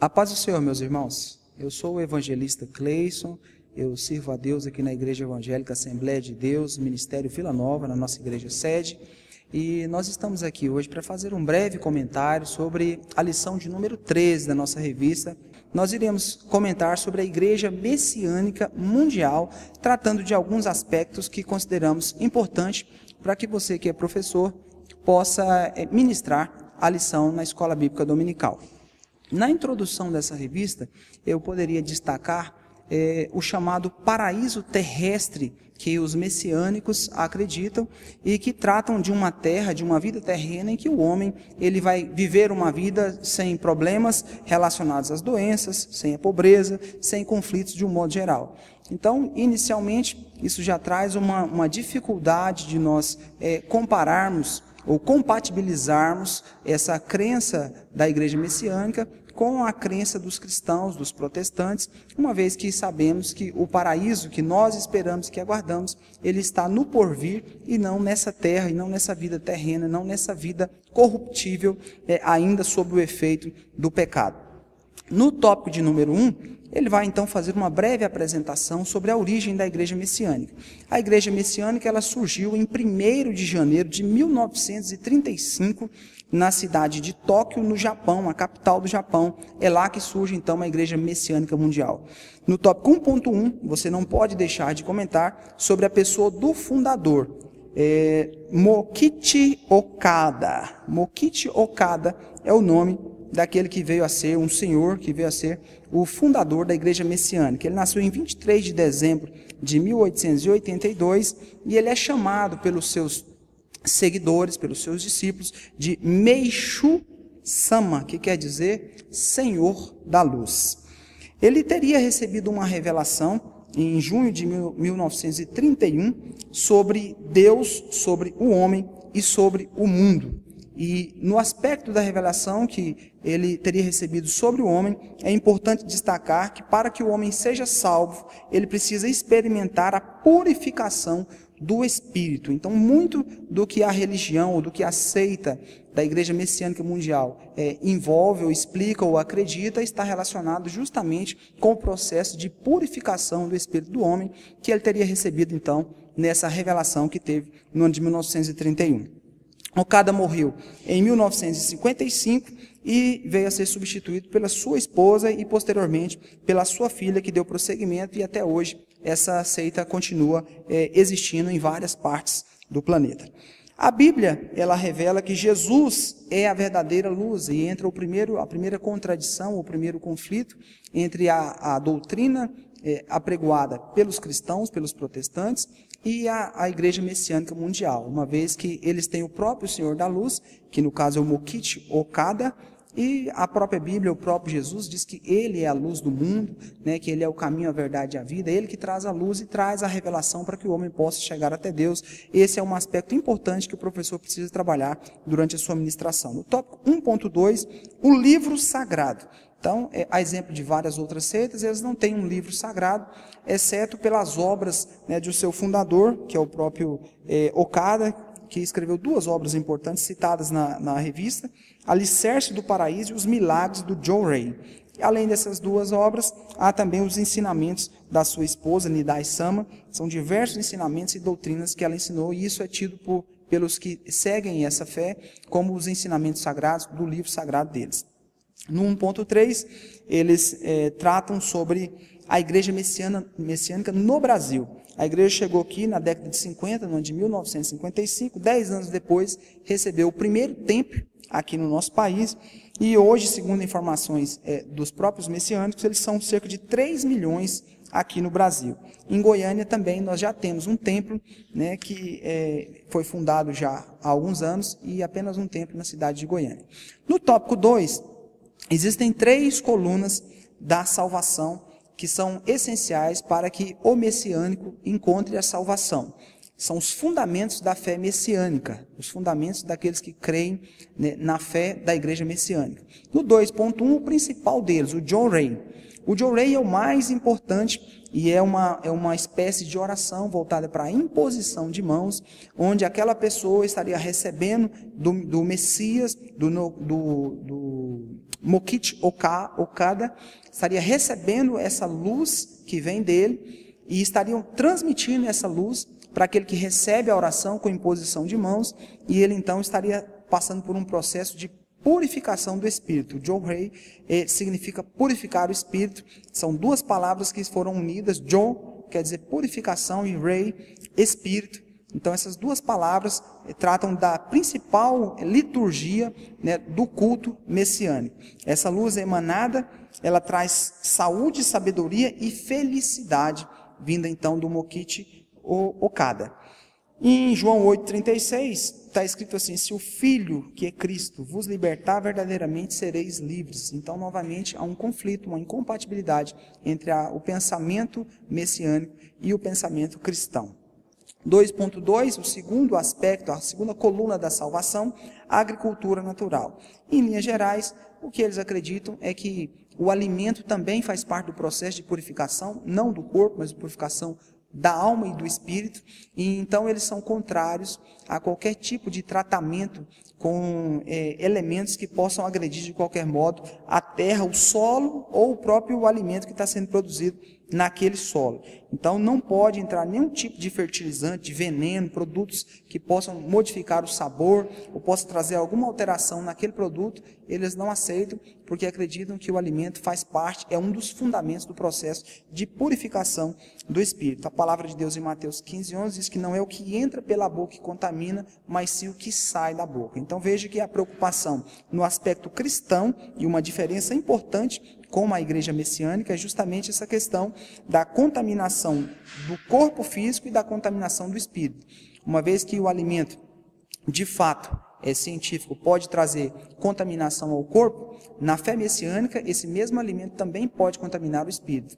A paz do Senhor, meus irmãos. Eu sou o evangelista Cleison, eu sirvo a Deus aqui na Igreja Evangélica Assembleia de Deus, Ministério Vila Nova, na nossa igreja sede. E nós estamos aqui hoje para fazer um breve comentário sobre a lição de número 13 da nossa revista. Nós iremos comentar sobre a Igreja Messiânica Mundial, tratando de alguns aspectos que consideramos importantes para que você que é professor possa ministrar a lição na Escola Bíblica Dominical. Na introdução dessa revista, eu poderia destacar o chamado paraíso terrestre que os messiânicos acreditam e que tratam de uma terra, de uma vida terrena em que o homem ele vai viver uma vida sem problemas relacionados às doenças, sem a pobreza, sem conflitos de um modo geral. Então, inicialmente, isso já traz uma dificuldade de nós compararmos ou compatibilizarmos essa crença da igreja messiânica com a crença dos cristãos, dos protestantes, uma vez que sabemos que o paraíso que nós esperamos, que aguardamos, ele está no porvir e não nessa terra, e não nessa vida terrena, não nessa vida corruptível, ainda sob o efeito do pecado. No tópico de número 1, ele vai então fazer uma breve apresentação sobre a origem da igreja messiânica. A igreja messiânica ela surgiu em 1º de janeiro de 1935, na cidade de Tóquio, no Japão, a capital do Japão. É lá que surge então a Igreja Messiânica Mundial. No tópico 1.1, você não pode deixar de comentar sobre a pessoa do fundador, Mokichi Okada. Mokichi Okada é o nome daquele que veio a ser um senhor, que veio a ser o fundador da Igreja Messiânica. Ele nasceu em 23 de dezembro de 1882 e ele é chamado pelos seus seguidores, pelos seus discípulos, de Meishu Sama, que quer dizer Senhor da Luz. Ele teria recebido uma revelação em junho de 1931 sobre Deus, sobre o homem e sobre o mundo. E no aspecto da revelação que ele teria recebido sobre o homem, é importante destacar que para que o homem seja salvo, ele precisa experimentar a purificação do Espírito. Então, muito do que a religião, ou do que a seita da Igreja Messiânica Mundial envolve, ou explica, ou acredita, está relacionado justamente com o processo de purificação do Espírito do homem, que ele teria recebido, então, nessa revelação que teve no ano de 1931. Okada morreu em 1955 e veio a ser substituído pela sua esposa e, posteriormente, pela sua filha, que deu prosseguimento, e até hoje essa seita continua existindo em várias partes do planeta. A Bíblia, ela revela que Jesus é a verdadeira luz, e entra a primeira contradição, o primeiro conflito entre a doutrina apregoada pelos cristãos, pelos protestantes, e a Igreja Messiânica Mundial, uma vez que eles têm o próprio Senhor da Luz, que no caso é o Mokichi Okada, e a própria Bíblia, o próprio Jesus, diz que Ele é a luz do mundo, né, que Ele é o caminho, a verdade e a vida, Ele que traz a luz e traz a revelação para que o homem possa chegar até Deus. Esse é um aspecto importante que o professor precisa trabalhar durante a sua ministração. No tópico 1.2, o livro sagrado. Então, a exemplo de várias outras seitas, eles não têm um livro sagrado, exceto pelas obras de seu fundador, que é o próprio Okada, que escreveu 2 obras importantes citadas na revista, Alicerce do Paraíso e Os Milagres do John Ray. E, além dessas 2 obras, há também os ensinamentos da sua esposa, Nidai Sama. São diversos ensinamentos e doutrinas que ela ensinou, e isso é tido pelos que seguem essa fé como os ensinamentos sagrados do livro sagrado deles. No 1.3, eles tratam sobre a Igreja Messiânica no Brasil. A igreja chegou aqui na década de 50, no ano de 1955, 10 anos depois, recebeu o primeiro templo aqui no nosso país, e hoje, segundo informações dos próprios messiânicos, eles são cerca de 3 milhões aqui no Brasil. Em Goiânia também nós já temos um templo, que foi fundado já há alguns anos, e apenas um templo na cidade de Goiânia. No tópico 2, existem 3 colunas da salvação que são essenciais para que o messiânico encontre a salvação. São os fundamentos da fé messiânica, os fundamentos daqueles que creem na fé da igreja messiânica. No 2.1, o principal deles, o John Ray. O John Ray é o mais importante e é uma espécie de oração voltada para a imposição de mãos, onde aquela pessoa estaria recebendo do Messias, do Mokichi Okada estaria recebendo essa luz que vem dele e estariam transmitindo essa luz para aquele que recebe a oração com imposição de mãos, e ele então estaria passando por um processo de purificação do espírito. Jo-rei significa purificar o espírito. São duas palavras que foram unidas. Jo quer dizer purificação e rei, espírito. Então essas duas palavras tratam da principal liturgia, né, do culto messiânico. Essa luz emanada, ela traz saúde, sabedoria e felicidade, vinda então do Mokichi Okada. Em João 8,36, está escrito assim: se o Filho, que é Cristo, vos libertar, verdadeiramente sereis livres. Então, novamente, há um conflito, uma incompatibilidade entre o pensamento messiânico e o pensamento cristão. 2.2, o segundo aspecto, a segunda coluna da salvação, a agricultura natural. Em linhas gerais, o que eles acreditam é que o alimento também faz parte do processo de purificação, não do corpo, mas de purificação da alma e do espírito, e então eles são contrários a qualquer tipo de tratamento com elementos que possam agredir de qualquer modo a terra, o solo ou o próprio alimento que está sendo produzido naquele solo. Então não pode entrar nenhum tipo de fertilizante, de veneno, produtos que possam modificar o sabor ou possam trazer alguma alteração naquele produto. Eles não aceitam porque acreditam que o alimento faz parte, é um dos fundamentos do processo de purificação do espírito. A palavra de Deus em Mateus 15:11 diz que não é o que entra pela boca que contamina, mas sim o que sai da boca. Então veja que a preocupação no aspecto cristão, e uma diferença importante com a igreja messiânica, é justamente essa questão da contaminação do corpo físico e da contaminação do espírito. Uma vez que o alimento, de fato, científico, pode trazer contaminação ao corpo, na fé messiânica, esse mesmo alimento também pode contaminar o espírito.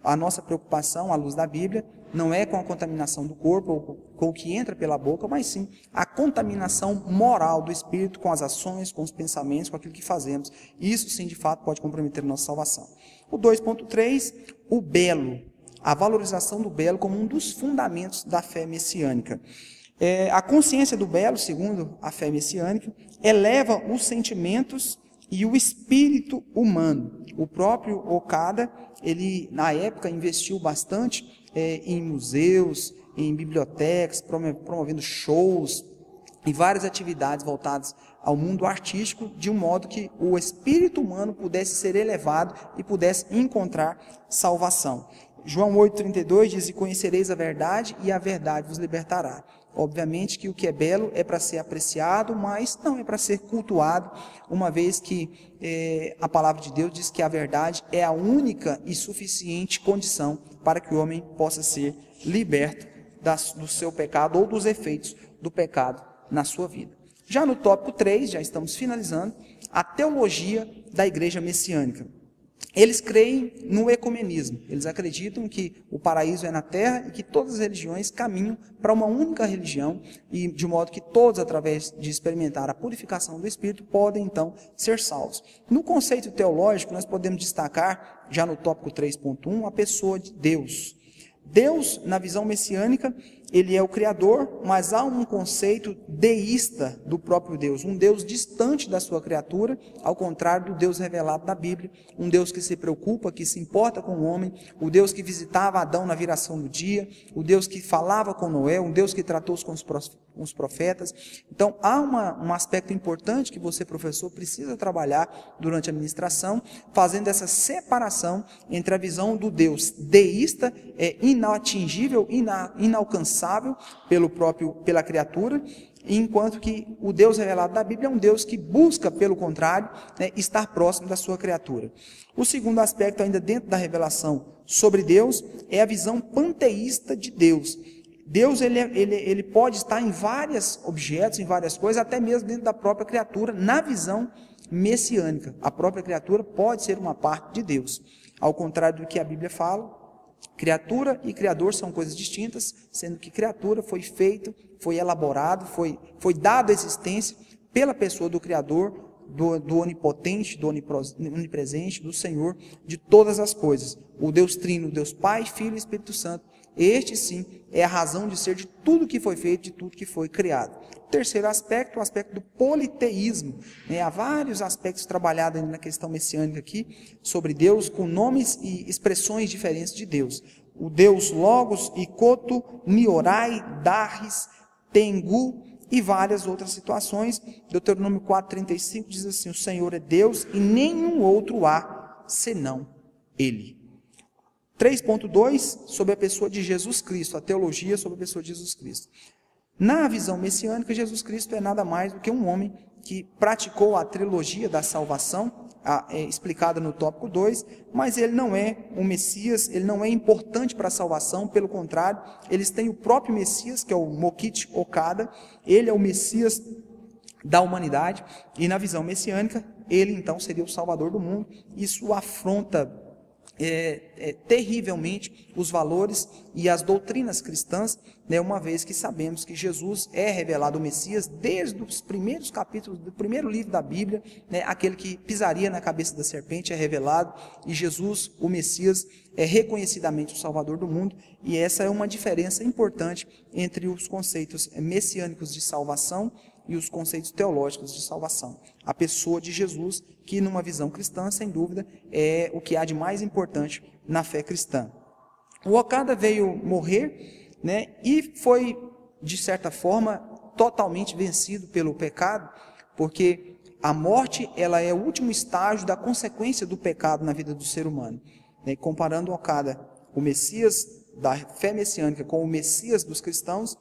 A nossa preocupação, à luz da Bíblia, não é com a contaminação do corpo ou com o que entra pela boca, mas sim a contaminação moral do espírito com as ações, com os pensamentos, com aquilo que fazemos. Isso sim, de fato, pode comprometer a nossa salvação. O 2.3, o belo, a valorização do belo como um dos fundamentos da fé messiânica. A consciência do belo, segundo a fé messiânica, eleva os sentimentos e o espírito humano. O próprio Okada, ele na época investiu bastante em museus, em bibliotecas, promovendo shows e várias atividades voltadas ao mundo artístico, de um modo que o espírito humano pudesse ser elevado e pudesse encontrar salvação. João 8,32 diz: e conhecereis a verdade, e a verdade vos libertará. Obviamente que o que é belo é para ser apreciado, mas não é para ser cultuado, uma vez que a palavra de Deus diz que a verdade é a única e suficiente condição para que o homem possa ser liberto do seu pecado ou dos efeitos do pecado na sua vida. Já no tópico 3, já estamos finalizando, a teologia da igreja messiânica. Eles creem no ecumenismo. Eles acreditam que o paraíso é na terra e que todas as religiões caminham para uma única religião, e de modo que todos, através de experimentar a purificação do espírito, podem então ser salvos. No conceito teológico, nós podemos destacar, já no tópico 3.1, a pessoa de Deus. Deus, na visão messiânica, ele é o Criador, mas há um conceito deísta do próprio Deus, um Deus distante da sua criatura, ao contrário do Deus revelado na Bíblia, um Deus que se preocupa, que se importa com o homem, o Deus que visitava Adão na viração do dia, o Deus que falava com Noé, um Deus que tratou com os profetas. Então, há um aspecto importante que você, professor, precisa trabalhar durante a ministração, fazendo essa separação entre a visão do Deus deísta, inatingível, inalcançável pela criatura, enquanto que o Deus revelado da Bíblia é um Deus que busca, pelo contrário, estar próximo da sua criatura. O segundo aspecto, ainda dentro da revelação sobre Deus, é a visão panteísta de Deus. Deus ele pode estar em vários objetos, em várias coisas, até mesmo dentro da própria criatura, na visão messiânica. A própria criatura pode ser uma parte de Deus. Ao contrário do que a Bíblia fala, criatura e criador são coisas distintas, sendo que criatura foi feito, foi elaborado, foi dado a existência pela pessoa do Criador, do onipotente, do onipresente, do Senhor de todas as coisas. O Deus Trino, o Deus Pai, Filho e Espírito Santo, Este sim é a razão de ser de tudo que foi feito, de tudo que foi criado. O terceiro aspecto, o aspecto do politeísmo. Há vários aspectos trabalhados na questão messiânica aqui, sobre Deus, com nomes e expressões diferentes de Deus. O Deus Logos, Ikoto, Niorai, Daris, Tengu e várias outras situações. Deuteronômio 4,35 diz assim: o Senhor é Deus e nenhum outro há, senão Ele. 3.2, sobre a pessoa de Jesus Cristo, a teologia sobre a pessoa de Jesus Cristo. Na visão messiânica, Jesus Cristo é nada mais do que um homem que praticou a trilogia da salvação, explicada no tópico 2, mas ele não é um Messias, ele não é importante para a salvação, pelo contrário, eles têm o próprio Messias, que é o Mokichi Okada, ele é o Messias da humanidade, e na visão messiânica, ele então seria o Salvador do mundo. Isso afronta terrivelmente os valores e as doutrinas cristãs, uma vez que sabemos que Jesus é revelado o Messias desde os primeiros capítulos do primeiro livro da Bíblia, aquele que pisaria na cabeça da serpente é revelado, e Jesus, o Messias, é reconhecidamente o Salvador do mundo, e essa é uma diferença importante entre os conceitos messiânicos de salvação e os conceitos teológicos de salvação. A pessoa de Jesus, que numa visão cristã, sem dúvida, é o que há de mais importante na fé cristã. O Okada veio morrer, e foi, de certa forma, totalmente vencido pelo pecado, porque a morte ela é o último estágio da consequência do pecado na vida do ser humano. Comparando o Okada, o Messias da fé messiânica, com o Messias dos cristãos,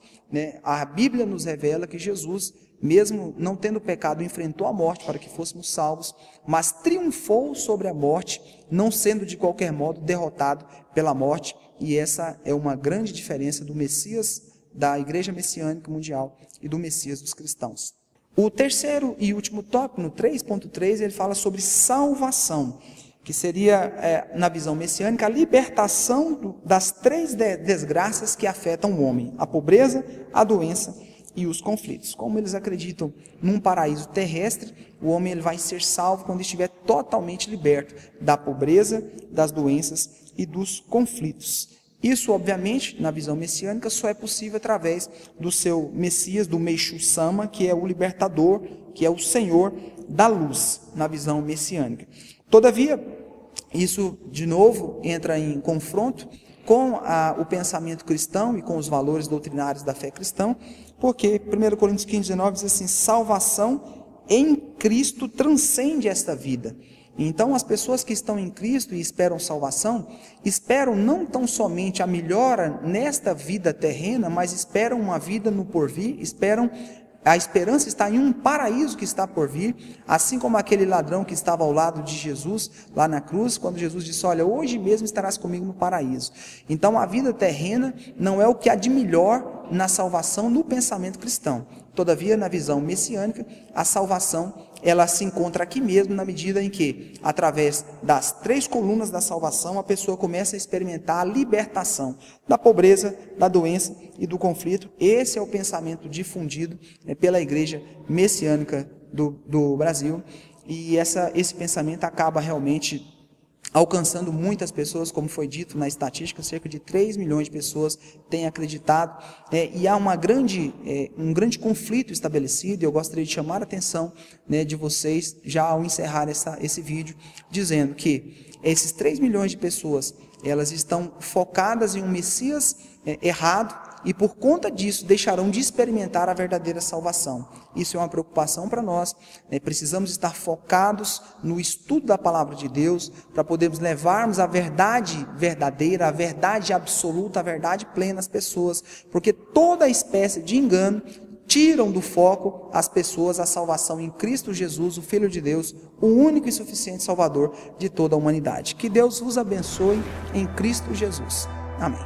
a Bíblia nos revela que Jesus, mesmo não tendo pecado, enfrentou a morte para que fôssemos salvos, mas triunfou sobre a morte, não sendo de qualquer modo derrotado pela morte, e essa é uma grande diferença do Messias da Igreja Messiânica Mundial e do Messias dos cristãos. O terceiro e último tópico, no 3.3, ele fala sobre salvação, que seria, na visão messiânica, a libertação das três desgraças que afetam o homem: a pobreza, a doença e os conflitos. Como eles acreditam num paraíso terrestre, o homem ele vai ser salvo quando estiver totalmente liberto da pobreza, das doenças e dos conflitos. Isso, obviamente, na visão messiânica, só é possível através do seu Messias, do Meishu Sama, que é o libertador, que é o Senhor da luz, na visão messiânica. Todavia, isso, de novo, entra em confronto com o pensamento cristão e com os valores doutrinários da fé cristã, porque 1 Coríntios 15:19 diz assim: salvação em Cristo transcende esta vida. Então, as pessoas que estão em Cristo e esperam salvação, esperam não tão somente a melhora nesta vida terrena, mas esperam uma vida no porvir, a esperança está em um paraíso que está por vir, assim como aquele ladrão que estava ao lado de Jesus, lá na cruz, quando Jesus disse: olha, hoje mesmo estarás comigo no paraíso. Então, a vida terrena não é o que há de melhor na salvação no pensamento cristão. Todavia, na visão messiânica, a salvação ela se encontra aqui mesmo, na medida em que, através das três colunas da salvação, a pessoa começa a experimentar a libertação da pobreza, da doença e do conflito. Esse é o pensamento difundido pela igreja messiânica do Brasil, e esse pensamento acaba realmente alcançando muitas pessoas, como foi dito na estatística, cerca de 3 milhões de pessoas têm acreditado, e há um grande conflito estabelecido. Eu gostaria de chamar a atenção de vocês, já ao encerrar esse vídeo, dizendo que esses 3 milhões de pessoas, elas estão focadas em um Messias errado, e por conta disso deixarão de experimentar a verdadeira salvação. Isso é uma preocupação para nós, precisamos estar focados no estudo da palavra de Deus, para podermos levarmos a verdade verdadeira, a verdade absoluta, a verdade plena às pessoas, porque toda espécie de engano tiram do foco as pessoas a salvação em Cristo Jesus, o Filho de Deus, o único e suficiente Salvador de toda a humanidade. Que Deus vos abençoe em Cristo Jesus. Amém.